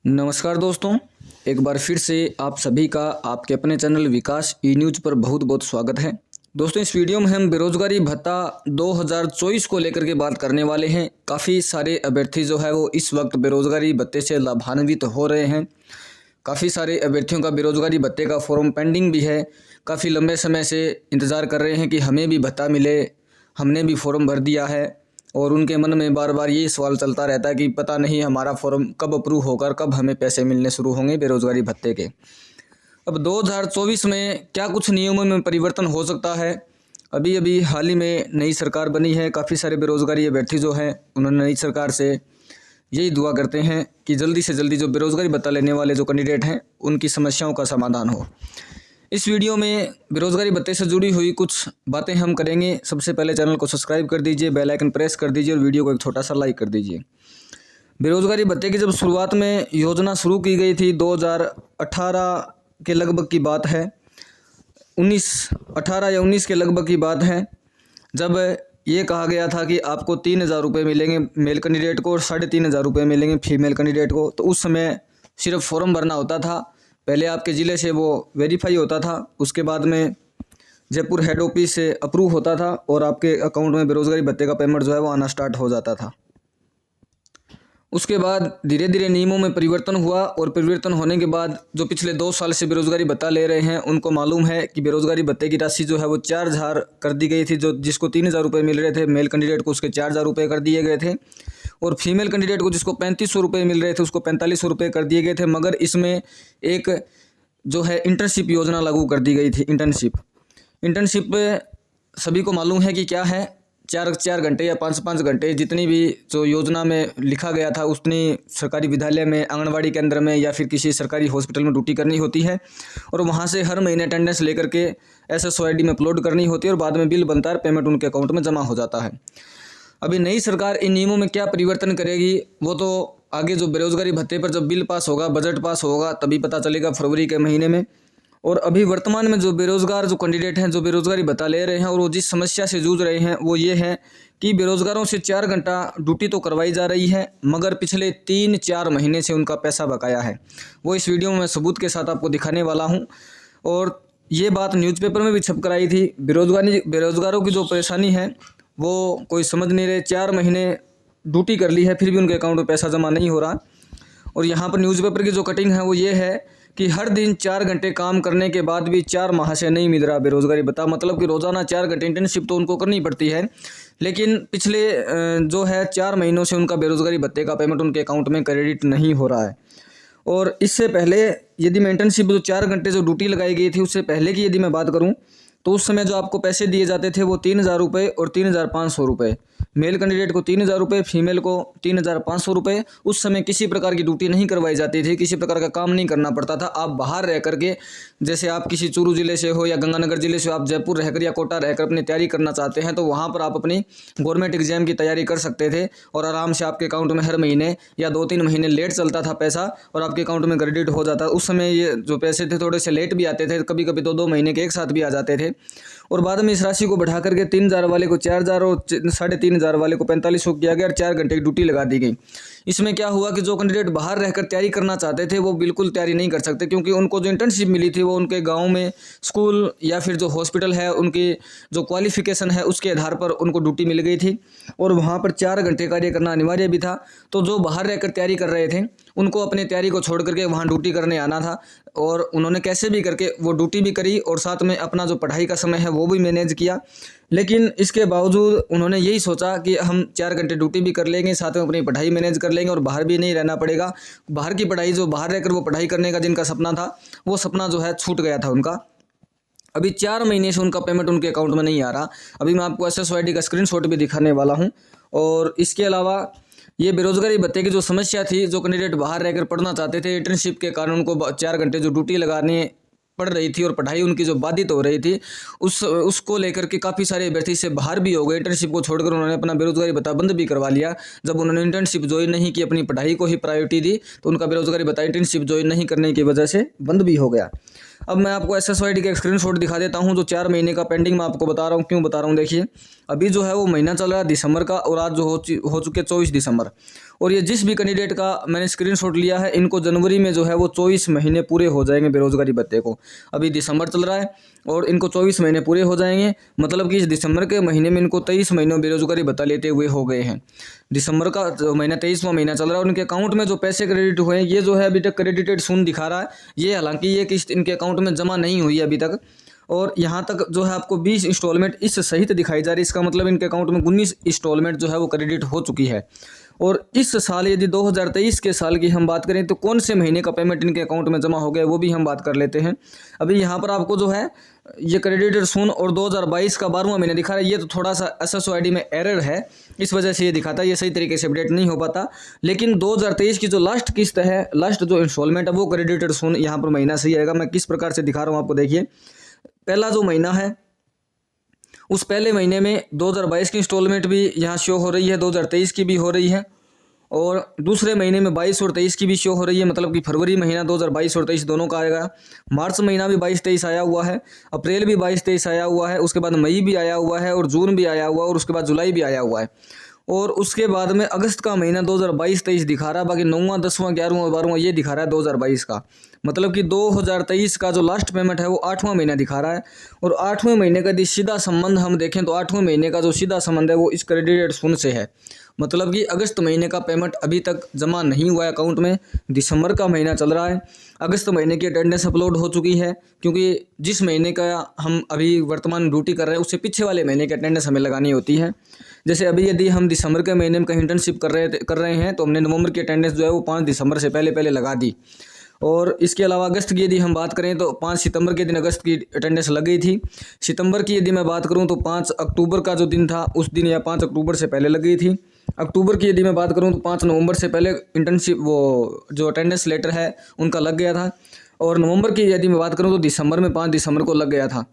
नमस्कार दोस्तों, एक बार फिर से आप सभी का आपके अपने चैनल विकास ई न्यूज़ पर बहुत बहुत स्वागत है। दोस्तों, इस वीडियो में हम बेरोजगारी भत्ता 2024 को लेकर के बात करने वाले हैं। काफ़ी सारे अभ्यर्थी जो है वो इस वक्त बेरोजगारी भत्ते से लाभान्वित हो रहे हैं। काफ़ी सारे अभ्यर्थियों का बेरोजगारी भत्ते का फॉर्म पेंडिंग भी है। काफ़ी लंबे समय से इंतज़ार कर रहे हैं कि हमें भी भत्ता मिले, हमने भी फॉर्म भर दिया है और उनके मन में बार बार ये सवाल चलता रहता है कि पता नहीं हमारा फॉर्म कब अप्रूव होकर कब हमें पैसे मिलने शुरू होंगे बेरोजगारी भत्ते के। अब 2024 में क्या कुछ नियमों में परिवर्तन हो सकता है। अभी अभी हाल ही में नई सरकार बनी है। काफ़ी सारे बेरोजगारी अभ्यर्थी जो हैं उन्होंने नई सरकार से यही दुआ करते हैं कि जल्दी से जल्दी जो बेरोजगारी भत्ता लेने वाले जो कैंडिडेट हैं उनकी समस्याओं का समाधान हो। इस वीडियो में बेरोजगारी भत्ते से जुड़ी हुई कुछ बातें हम करेंगे। सबसे पहले चैनल को सब्सक्राइब कर दीजिए, बेल आइकन प्रेस कर दीजिए और वीडियो को एक छोटा सा लाइक कर दीजिए। बेरोजगारी भत्ते की जब शुरुआत में योजना शुरू की गई थी 2018 के लगभग की बात है, 18 या 19 के लगभग की बात है, जब ये कहा गया था कि आपको 3,000 रुपये मिलेंगे मेल कैंडिडेट को और 3,500 रुपये मिलेंगे फीमेल कैंडिडेट को। तो उस समय सिर्फ फॉर्म भरना होता था। पहले आपके ज़िले से वो वेरीफाई होता था, उसके बाद में जयपुर हेड ऑफिस से अप्रूव होता था और आपके अकाउंट में बेरोजगारी भत्ते का पेमेंट जो है वो आना स्टार्ट हो जाता था। उसके बाद धीरे धीरे नियमों में परिवर्तन हुआ और परिवर्तन होने के बाद जो पिछले 2 साल से बेरोजगारी भत्ता ले रहे हैं उनको मालूम है कि बेरोजगारी भत्ते की राशि जो है वो 4,000 कर दी गई थी। जो जिसको 3,000 रुपये मिल रहे थे मेल कैंडिडेट को, उसके 4,000 रुपये कर दिए गए थे और फीमेल कैंडिडेट को जिसको 3,500 रुपये मिल रहे थे उसको 4,500 रुपये कर दिए गए थे। मगर इसमें एक जो है इंटर्नशिप योजना लागू कर दी गई थी। इंटर्नशिप सभी को मालूम है कि क्या है। 4 घंटे या 5 घंटे जितनी भी जो योजना में लिखा गया था उतनी सरकारी विद्यालय में, आंगनवाड़ी केंद्र में या फिर किसी सरकारी हॉस्पिटल में ड्यूटी करनी होती है और वहाँ से हर महीने अटेंडेंस लेकर के SSOID में अपलोड करनी होती है और बाद में बिल बनता है, पेमेंट उनके अकाउंट में जमा हो जाता है। अभी नई सरकार इन नियमों में क्या परिवर्तन करेगी वो तो आगे जो बेरोजगारी भत्ते पर जब बिल पास होगा, बजट पास होगा तभी पता चलेगा, फरवरी के महीने में। और अभी वर्तमान में जो बेरोजगार जो कैंडिडेट हैं जो बेरोजगारी भत्ता ले रहे हैं और वो जिस समस्या से जूझ रहे हैं वो ये है कि बेरोजगारों से 4 घंटा ड्यूटी तो करवाई जा रही है मगर पिछले 3-4 महीने से उनका पैसा बकाया है। वो इस वीडियो में मैं सबूत के साथ आपको दिखाने वाला हूँ और ये बात न्यूज़पेपर में भी छप कर आई थी। बेरोजगारों की जो परेशानी है वो कोई समझ नहीं रहे। 4 महीने ड्यूटी कर ली है फिर भी उनके अकाउंट में पैसा जमा नहीं हो रहा। और यहाँ पर न्यूज़पेपर की जो कटिंग है वो ये है कि हर दिन 4 घंटे काम करने के बाद भी 4 माह से नहीं मिल रहा बेरोजगारी भत्ता। मतलब कि रोज़ाना 4 घंटे इंटर्नशिप तो उनको करनी पड़ती है लेकिन पिछले जो है 4 महीनों से उनका बेरोजगारी भत्ते का पेमेंट उनके अकाउंट में क्रेडिट नहीं हो रहा है। और इससे पहले यदि मैं इंटर्नशिप जो 4 घंटे जो ड्यूटी लगाई गई थी उससे पहले की यदि मैं बात करूँ तो उस समय जो आपको पैसे दिए जाते थे वो 3,000 रुपये और 3,500 रुपये। मेल कैंडिडेट को 3,000 रुपये, फीमेल को 3,500 रुपये। उस समय किसी प्रकार की ड्यूटी नहीं करवाई जाती थी, किसी प्रकार का काम नहीं करना पड़ता था। आप बाहर रह करके, जैसे आप किसी चूरू जिले से हो या गंगानगर जिले से, आप जयपुर रहकर या कोटा रहकर अपनी तैयारी करना चाहते हैं तो वहाँ पर आप अपनी गवर्नमेंट एग्जाम की तैयारी कर सकते थे और आराम से आपके अकाउंट में हर महीने या 2-3 महीने लेट चलता था पैसा और आपके अकाउंट में क्रेडिट हो जाता। उस समय ये जो पैसे थे थोड़े से लेट भी आते थे, कभी कभी 2-2 महीने के एक साथ भी आ जाते थे। और बाद में इस राशि को बढ़ा करके 3,000 वाले को 4,000 और 3,500 वाले को 4,500 किया गया और 4 घंटे की ड्यूटी लगा दी गई। इसमें क्या हुआ कि जो कैंडिडेट बाहर रहकर तैयारी करना चाहते थे वो बिल्कुल तैयारी नहीं कर सकते क्योंकि उनको जो इंटर्नशिप मिली थी वो उनके गांव में स्कूल या फिर जो हॉस्पिटल है उनकी जो क्वालिफिकेशन है उसके आधार पर उनको ड्यूटी मिल गई थी और वहाँ पर 4 घंटे कार्य करना अनिवार्य भी था। तो जो बाहर रहकर तैयारी कर रहे थे उनको अपनी तैयारी को छोड़ करके वहाँ ड्यूटी करने आना था और उन्होंने कैसे भी करके वो ड्यूटी भी करी और साथ में अपना जो पढ़ाई का समय है वो भी मैनेज किया। लेकिन इसके बावजूद उन्होंने यही सोचा कि हम 4 घंटे ड्यूटी भी कर लेंगे, साथ में अपनी पढ़ाई मैनेज कर लेंगे और बाहर भी नहीं रहना पड़ेगा। बाहर की पढ़ाई, जो बाहर रहकर वो पढ़ाई करने का जिनका सपना था वो सपना जो है छूट गया था उनका। अभी 4 महीने से उनका पेमेंट उनके अकाउंट में नहीं आ रहा। अभी मैं आपको SSOID का स्क्रीनशॉट भी दिखाने वाला हूँ। और इसके अलावा ये बेरोजगारी भत्ते की जो समस्या थी, जो कैंडिडेट बाहर रहकर पढ़ना चाहते थे, इंटर्नशिप के कारण उनको 4 घंटे जो ड्यूटी लगाने पड़ रही थी और पढ़ाई उनकी जो बाधित हो रही थी उसको लेकर के काफ़ी सारे अभ्यर्थी से बाहर भी हो गए। इंटर्नशिप को छोड़कर उन्होंने अपना बेरोजगारी भत्ता बंद भी करवा लिया। जब उन्होंने इंटर्नशिप ज्वाइन नहीं की, अपनी पढ़ाई को ही प्रायोरिटी दी तो उनका बेरोजगारी भत्ता इंटर्नशिप ज्वाइन नहीं करने की वजह से बंद भी हो गया। अब मैं आपको SSOID का स्क्रीनशॉट दिखा देता हूं जो 4 महीने का पेंडिंग मैं आपको बता रहा हूं। क्यों बता रहा हूं, देखिए अभी जो है वो महीना चल रहा है दिसंबर का और आज जो हो चुके 24 दिसंबर और ये जिस भी कैंडिडेट का मैंने स्क्रीनशॉट लिया है, इनको जनवरी में जो है वो 24 महीने पूरे हो जाएंगे बेरोजगारी भत्ते को। अभी दिसंबर चल रहा है और इनको 24 महीने पूरे हो जाएंगे, मतलब कि इस दिसंबर के महीने में इनको 23 महीनों बेरोजगारी भत्ता लेते हुए हो गए हैं। दिसंबर का जो महीना 23वां महीना चल रहा है और इनके अकाउंट में जो पैसे क्रेडिट हुए हैं, ये जो है अभी तक क्रेडिटेड शून्य दिखा रहा है। ये हालांकि ये किस्त इनके अकाउंट में जमा नहीं हुई है अभी तक, और यहाँ तक जो है आपको 20 इंस्टॉलमेंट इस सहित दिखाई जा रही है। इसका मतलब इनके अकाउंट में 19 इंस्टॉलमेंट जो है वो क्रेडिट हो चुकी है। और इस साल यदि 2023 के साल की हम बात करें तो कौन से महीने का पेमेंट इनके अकाउंट में जमा हो गया वो भी हम बात कर लेते हैं। अभी यहाँ पर आपको जो है ये क्रेडिटेड शून्य और 2022 का 12वां महीना दिखा रहा है। ये तो थोड़ा सा SSOID में एरर है, इस वजह से ये दिखाता है, ये सही तरीके से अपडेट नहीं हो पाता। लेकिन 2023 की जो लास्ट किस्त है, लास्ट जो इंस्टॉलमेंट है वो क्रेडिटेड शून्य यहाँ पर महीना सही आएगा। मैं किस प्रकार से दिखा रहा हूँ आपको, देखिए पहला जो महीना है उस पहले महीने में 2022 की इंस्टॉलमेंट भी यहाँ शो हो रही है, 2023 की भी हो रही है, और दूसरे महीने में 22 और 23 की भी शो हो रही है, मतलब कि फरवरी महीना 2022 और 23 दोनों का आएगा। मार्च महीना भी 22-23 आया हुआ है, अप्रैल भी 22-23 आया हुआ है, उसके बाद मई भी आया हुआ है और जून भी आया हुआ है और उसके बाद जुलाई भी आया हुआ है, और उसके बाद में अगस्त का महीना 2022-23 दिखा रहा है। बाकी 9वां 10वां 11वां 12वां ये दिखा रहा है 2022 का, मतलब कि 2023 का जो लास्ट पेमेंट है वो 8वां महीना दिखा रहा है। और 8वें महीने का यदि सीधा संबंध हम देखें तो 8वें महीने का जो सीधा संबंध है वो इस क्रेडिटेड शून्य से है, मतलब कि अगस्त महीने का पेमेंट अभी तक जमा नहीं हुआ है अकाउंट में। दिसंबर का महीना चल रहा है, अगस्त महीने की अटेंडेंस अपलोड हो चुकी है, क्योंकि जिस महीने का हम अभी वर्तमान ड्यूटी कर रहे हैं उससे पीछे वाले महीने की अटेंडेंस हमें लगानी होती है। जैसे अभी यदि हम दिसंबर के महीने में कहीं इंटर्नशिप कर रहे हैं तो हमने नवंबर की अटेंडेंस जो है वो 5 दिसंबर से पहले लगा दी। और इसके अलावा अगस्त की यदि हम बात करें तो 5 सितंबर के दिन अगस्त की अटेंडेंस लग गई थी। सितंबर की यदि मैं बात करूं तो 5 अक्टूबर का जो दिन था उस दिन या 5 अक्टूबर से पहले लग गई थी। अक्टूबर की यदि मैं बात करूं तो 5 नवंबर से पहले इंटर्नशिप वो जो अटेंडेंस लेटर है उनका लग गया था। और नवंबर की यदि मैं बात करूं तो दिसंबर में 5 दिसंबर को लग गया था।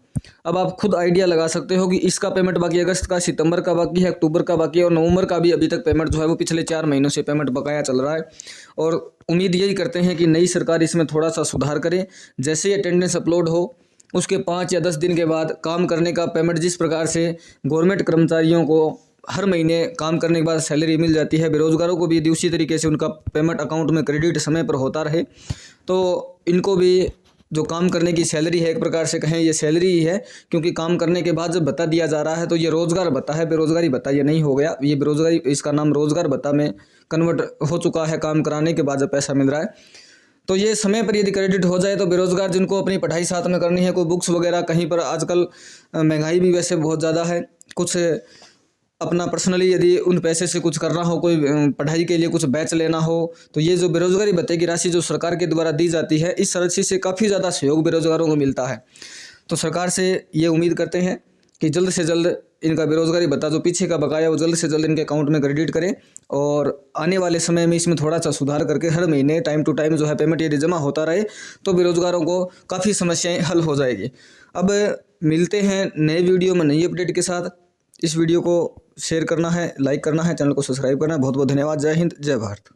अब आप खुद आइडिया लगा सकते हो कि इसका पेमेंट बाकी अगस्त का, सितंबर का बाकी है, अक्टूबर का बाकी है और नवंबर का भी अभी तक पेमेंट जो है वो पिछले 4 महीनों से पेमेंट बकाया चल रहा है। और उम्मीद यही करते हैं कि नई सरकार इसमें थोड़ा सा सुधार करे। जैसे ही अटेंडेंस अपलोड हो उसके 5 या 10 दिन के बाद काम करने का पेमेंट, जिस प्रकार से गवर्नमेंट कर्मचारियों को हर महीने काम करने के बाद सैलरी मिल जाती है, बेरोजगारों को भी यदि उसी तरीके से उनका पेमेंट अकाउंट में क्रेडिट समय पर होता रहे तो इनको भी जो काम करने की सैलरी है, एक प्रकार से कहें ये सैलरी ही है, क्योंकि काम करने के बाद जब भत्ता दिया जा रहा है तो ये रोजगार भत्ता है, बेरोजगारी भत्ता ये नहीं हो गया। ये बेरोजगारी, इसका नाम रोजगार भत्ता में कन्वर्ट हो चुका है काम कराने के बाद जब पैसा मिल रहा है। तो ये समय पर यदि क्रेडिट हो जाए तो बेरोजगार जिनको अपनी पढ़ाई साथ में करनी है, कोई बुक्स वगैरह कहीं पर, आजकल महंगाई भी वैसे बहुत ज़्यादा है, कुछ अपना पर्सनली यदि उन पैसे से कुछ करना हो, कोई पढ़ाई के लिए कुछ बैच लेना हो, तो ये जो बेरोजगारी भत्ते की राशि जो सरकार के द्वारा दी जाती है, इस राशि से काफ़ी ज़्यादा सहयोग बेरोजगारों को मिलता है। तो सरकार से ये उम्मीद करते हैं कि जल्द से जल्द इनका बेरोजगारी भत्ता जो पीछे का बकाया वो जल्द से जल्द इनके अकाउंट में क्रेडिट करें और आने वाले समय में इसमें थोड़ा सा सुधार करके हर महीने टाइम टू टाइम जो है पेमेंट यदि जमा होता रहे तो बेरोजगारों को काफ़ी समस्याएं हल हो जाएगी। अब मिलते हैं नए वीडियो में नई अपडेट के साथ। इस वीडियो को शेयर करना है, लाइक करना है, चैनल को सब्सक्राइब करना है। बहुत बहुत धन्यवाद। जय हिंद, जय भारत।